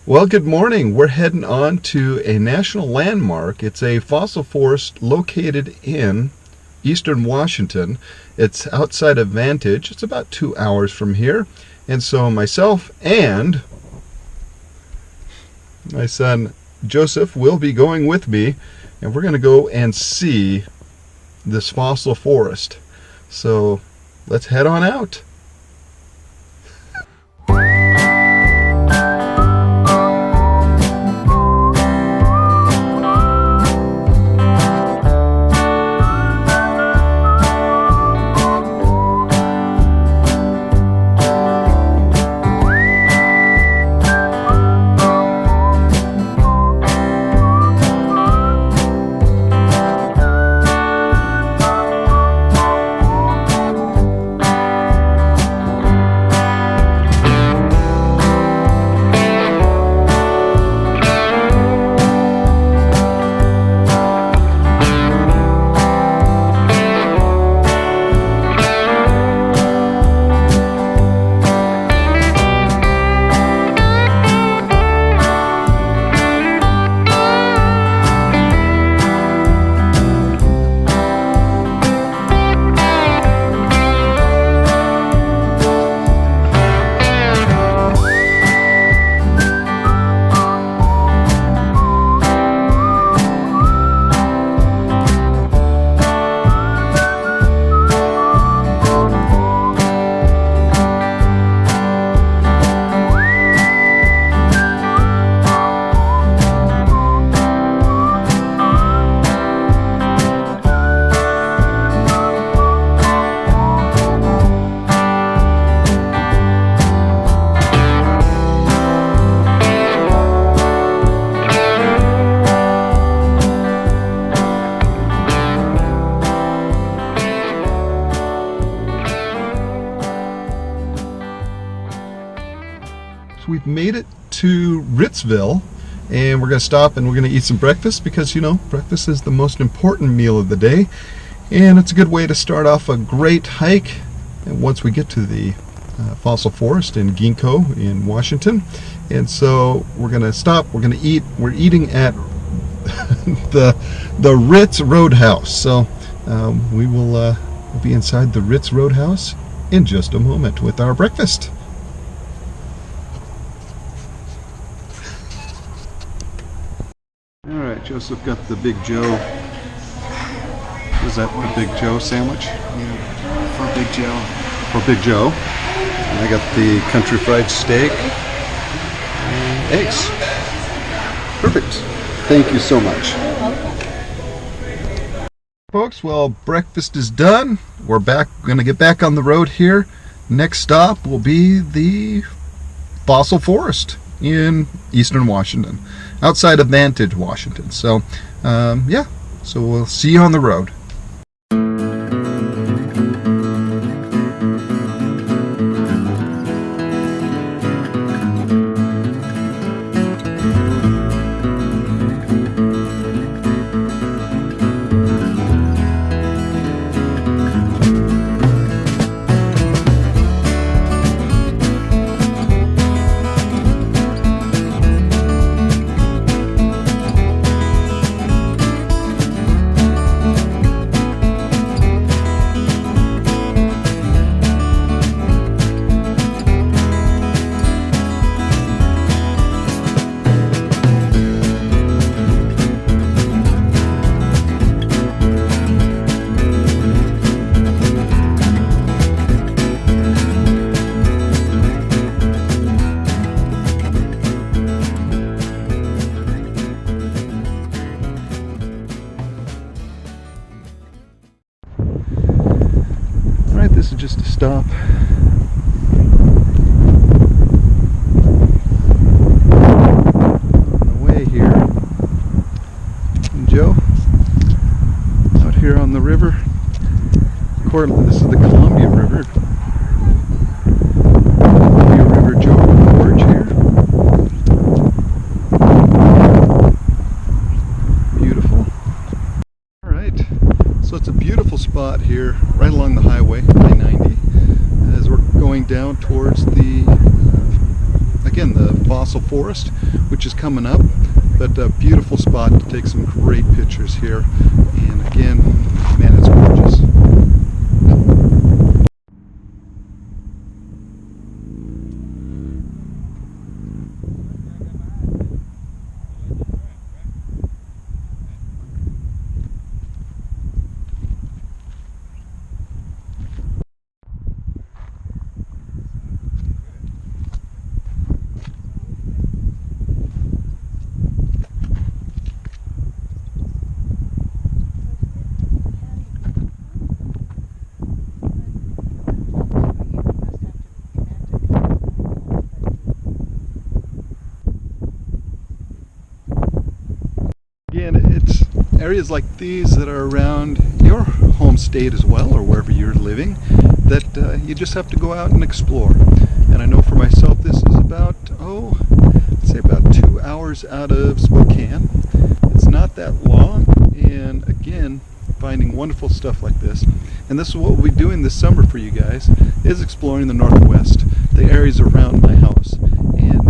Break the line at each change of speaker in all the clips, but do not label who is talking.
Well, good morning. We're heading on to a national landmark. It's a fossil forest located in eastern Washington. It's outside of Vantage. It's about 2 hours from here. And so myself and my son Joseph will be going with me, and we're going to go and see this fossil forest. So let's head on out. We've made it to Ritzville, and we're going to stop and we're going to eat some breakfast because, you know, breakfast is the most important meal of the day, and it's a good way to start off a great hike. And once we get to the fossil forest in Ginkgo in Washington, and so we're going to stop, we're going to eat. We're eating at the Ritz Roadhouse, so we will we'll be inside the Ritz Roadhouse in just a moment with our breakfast. Alright, Joseph got the Big Joe. Is that the Big Joe sandwich?
Yeah, for Big Joe.
For Big Joe. And I got the country fried steak and eggs. Perfect. Thank you so much. Folks, well, breakfast is done. We're back. We're going to get back on the road here. Next stop will be the fossil forest in eastern Washington, outside of Vantage, Washington. So, yeah, so we'll see you on the road. This is just a stop. On the way here. And Joe, out here on the river. This is the Columbia River. Columbia River Joe Gorge here. Beautiful. Alright, so it's a beautiful spot here, right along the highway, I-90, as we're going down towards the again, the fossil forest, which is coming up. But a beautiful spot to take some great pictures here. And again, man, it's gorgeous. Again, it's areas like these that are around your home state as well, or wherever you're living, that you just have to go out and explore. And I know for myself this is about, let's say about 2 hours out of Spokane. It's not that long, and again, finding wonderful stuff like this. And this is what we'll be doing this summer for you guys, is exploring the Northwest, the areas around my house. And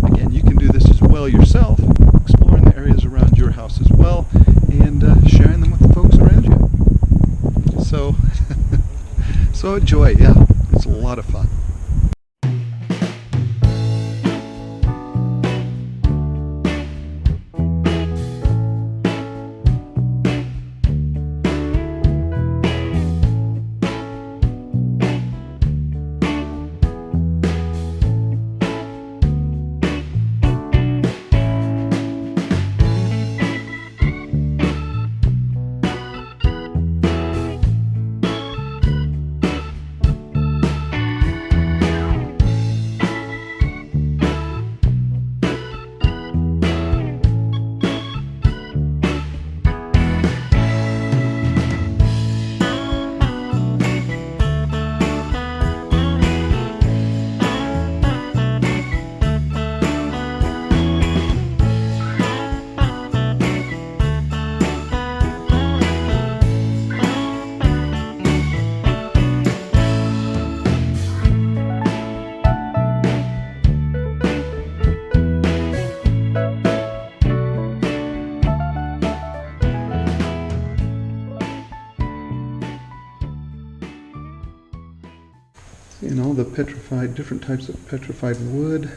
again, you can do this as well yourself, exploring the areas around your house as well, and sharing them with the folks around you. So, so enjoy, yeah, it's a lot of fun. You know, the petrified, different types of petrified wood.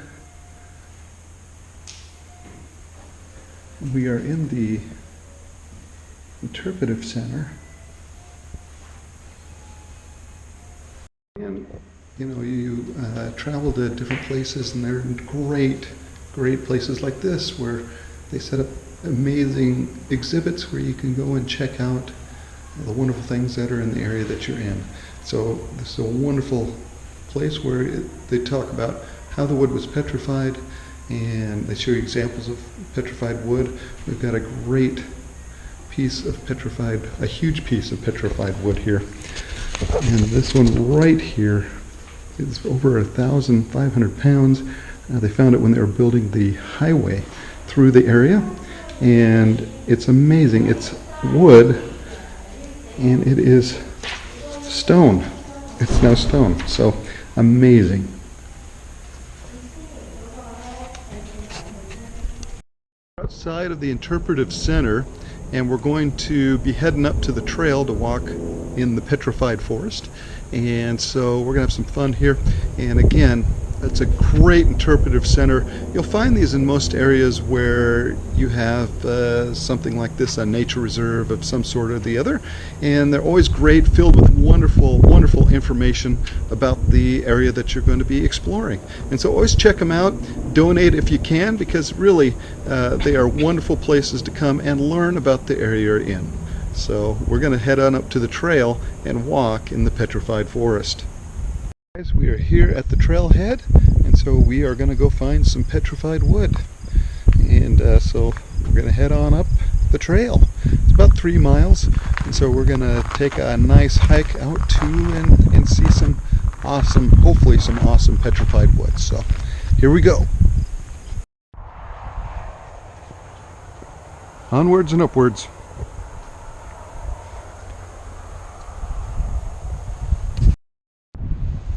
We are in the interpretive center. And, you know, you travel to different places, and they're great places like this where they set up amazing exhibits where you can go and check out the wonderful things that are in the area that you're in. So this is a wonderful place where they talk about how the wood was petrified, and they show you examples of petrified wood. We've got a great piece of petrified, a huge piece of petrified wood here. And this one right here is over 1,500 pounds. They found it when they were building the highway through the area, and it's amazing. It's wood, and it is stone. It's now stone, so amazing. Outside of the interpretive center, and we're going to be heading up to the trail to walk in the petrified forest. And so we're gonna have some fun here. And again, it's a great interpretive center. You'll find these in most areas where you have something like this, a nature reserve of some sort or the other. And they're always great, filled with wonderful information about the area that you're going to be exploring. And so always check them out, donate if you can, because really they are wonderful places to come and learn about the area you're in. So we're going to head on up to the trail and walk in the petrified forest. Guys, we are here at the trailhead, and so we are going to go find some petrified wood. And so we're going to head on up the trail. It's about 3 miles, and so we're going to take a nice hike out to and see some awesome, hopefully some awesome petrified wood. So here we go. Onwards and upwards.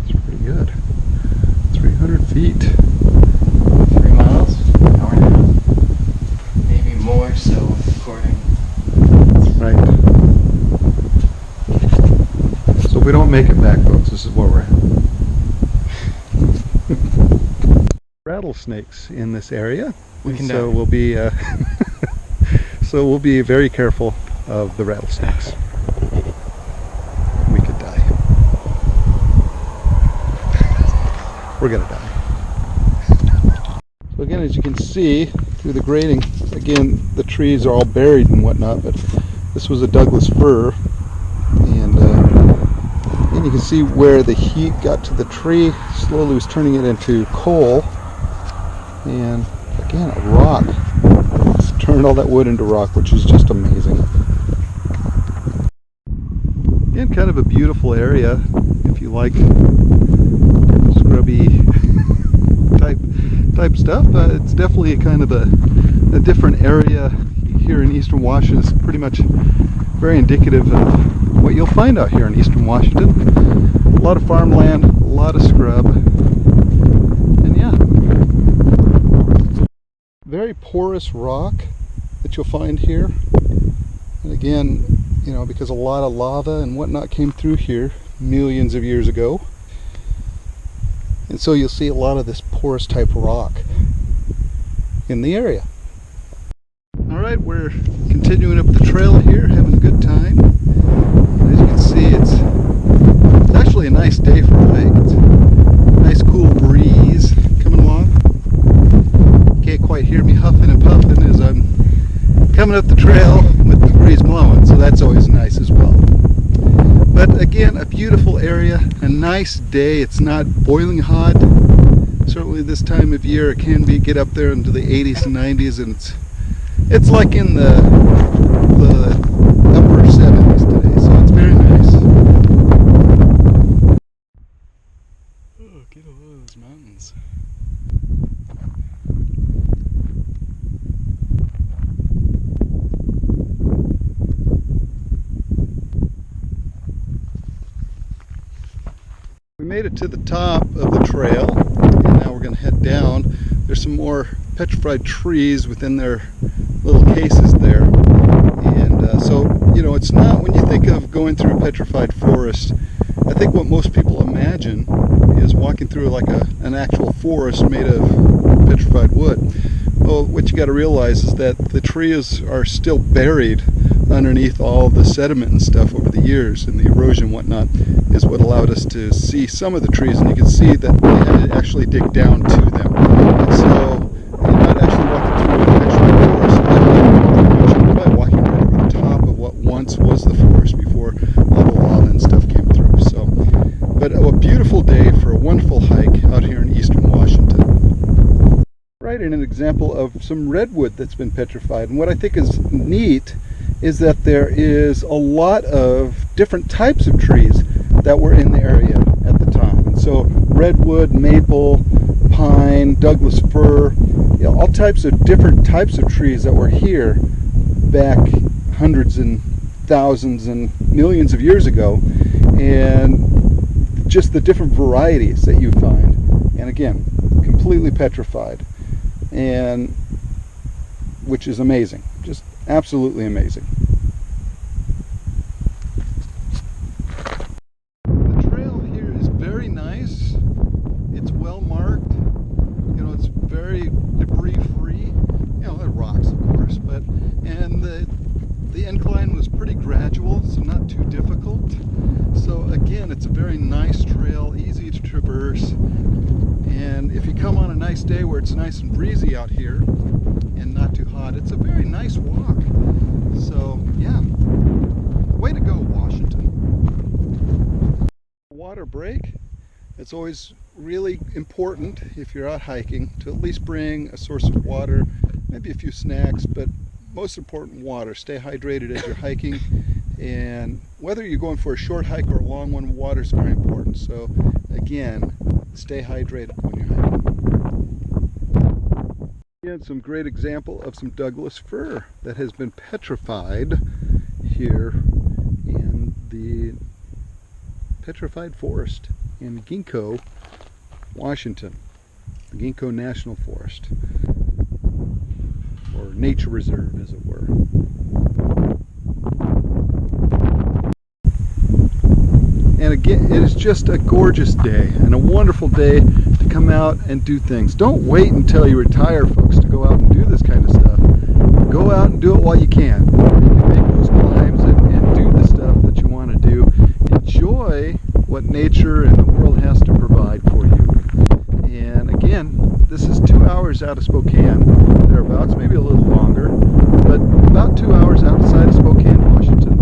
It's pretty good. 300 feet. don't make it back, folks. This is where we're at. Rattlesnakes in this area. So we'll be so we'll be very careful of the rattlesnakes. We could die. We're gonna die. So again, as you can see through the grading, again the trees are all buried and whatnot, but this was a Douglas fir, and you can see where the heat got to the tree, slowly was turning it into coal, and again a rock. It's turned all that wood into rock, which is just amazing. Again, kind of a beautiful area if you like scrubby type stuff. It's definitely a kind of a different area here in Eastern Washington. It's pretty much very indicative of what you'll find out here in Eastern Washington. A lot of farmland, a lot of scrub, and yeah, very porous rock that you'll find here. And again, you know, because a lot of lava and whatnot came through here millions of years ago, and so you'll see a lot of this porous type rock in the area. Alright, we're continuing up the trail here, having a good time. And as you can see, it's actually a nice day for a hike. It's a nice cool breeze coming along. You can't quite hear me huffing and puffing as I'm coming up the trail with the breeze blowing, so that's always nice as well. But again, a beautiful area, a nice day. It's not boiling hot. Certainly this time of year it can get up there into the 80s and 90s, and it's like in the upper 70s today, so it's very nice. Oh, get away those mountains. We made it to the top of the trail, and now we're going to head down. There's some more petrified trees within their little cases there, and so, you know, it's not, when you think of going through a petrified forest, I think what most people imagine is walking through like an actual forest made of petrified wood. Well, what you got to realize is that the trees are still buried underneath all the sediment and stuff over the years, and the erosion and whatnot is what allowed us to see some of the trees, and you can see that they had to actually dig down to them. And so you're not actually walking through an actual forest, you're probably walking right over the top of what once was the forest before all the lava and stuff came through. So, but a beautiful day for a wonderful hike out here in Eastern Washington. Right, and an example of some redwood that's been petrified, and what I think is neat is that there is a lot of different types of trees that were in the area at the time. And so redwood, maple, pine, Douglas fir, you know, all types of different types of trees that were here back hundreds and thousands and millions of years ago, and just the different varieties that you find, and again, completely petrified, and which is amazing, just absolutely amazing. The trail here is very nice. It's well marked. You know, it's very debris free. You know, there are rocks, of course, but and the incline was pretty gradual, so not too difficult. So again, it's a very nice trail, easy to traverse. And if you come on a nice day where it's nice and breezy out here and not too hot, it's a very nice walk. So yeah, way to go, Washington. Water break. It's always really important if you're out hiking to at least bring a source of water, maybe a few snacks, but most important, water. Stay hydrated as you're hiking, and whether you're going for a short hike or a long one, water is very important. So again, stay hydrated when you're hiking. Again, some great example of some Douglas fir that has been petrified here in the Petrified Forest in Ginkgo, Washington, the Ginkgo National Forest, or nature reserve, as it were. And again, it is just a gorgeous day and a wonderful day to come out and do things. Don't wait until you retire, folks, to go out and do this kind of stuff. Go out and do it while you can. You can make those climbs and do the stuff that you want to do. Enjoy what nature and the world has to provide for you. And again, this is 2 hours out of Spokane, thereabouts, maybe a little longer, but about 2 hours outside of Spokane, Washington,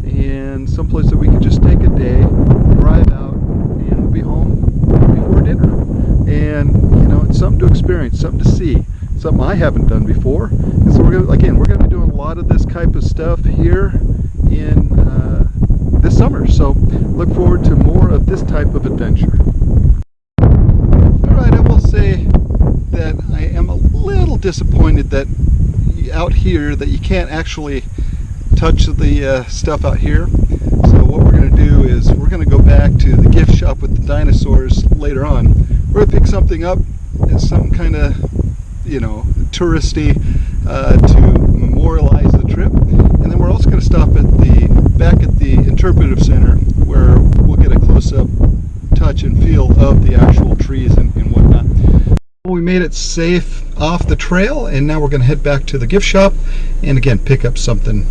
and someplace that we could just take a day, drive out, and we'll be home before dinner. And you know, it's something to experience, something to see, something I haven't done before. And so we're gonna be doing a lot of this type of stuff here in this summer. So look forward to more of this type of adventure. Alright, I will say that I am a little disappointed that out here that you can't actually touch the stuff out here. So what we're going to do is we're going to go back to the gift shop with the dinosaurs later on. We're going to pick something up as some kind of, you know, touristy to memorialize the trip. And then we're also going to stop at back at the interpretive center where we'll get a close-up touch and feel of the actual trees and whatnot. We made it safe off the trail, and now we're going to head back to the gift shop and again pick up something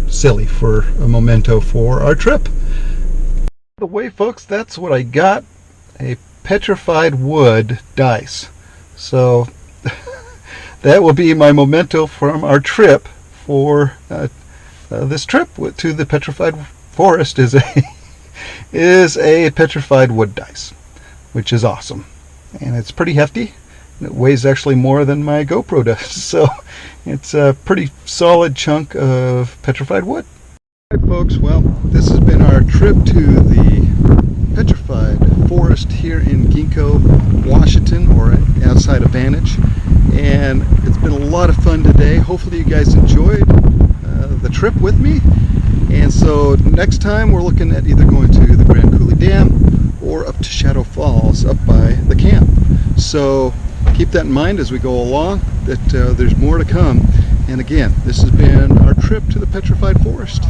silly for a memento for our trip. By the way, folks, that's what I got, a petrified wood dice. So that will be my memento from our trip for this trip to the Petrified Forest is a petrified wood dice, which is awesome. And it's pretty hefty. It weighs actually more than my GoPro does, so it's a pretty solid chunk of petrified wood. Alright folks, well, this has been our trip to the Petrified Forest here in Ginkgo, Washington, or outside of Vantage. And it's been a lot of fun today. Hopefully you guys enjoyed the trip with me. And so next time we're looking at either going to the Grand Coulee Dam or up to Shadow Falls up by the camp. So keep that in mind as we go along, that there's more to come. And again, this has been our trip to the Petrified Forest.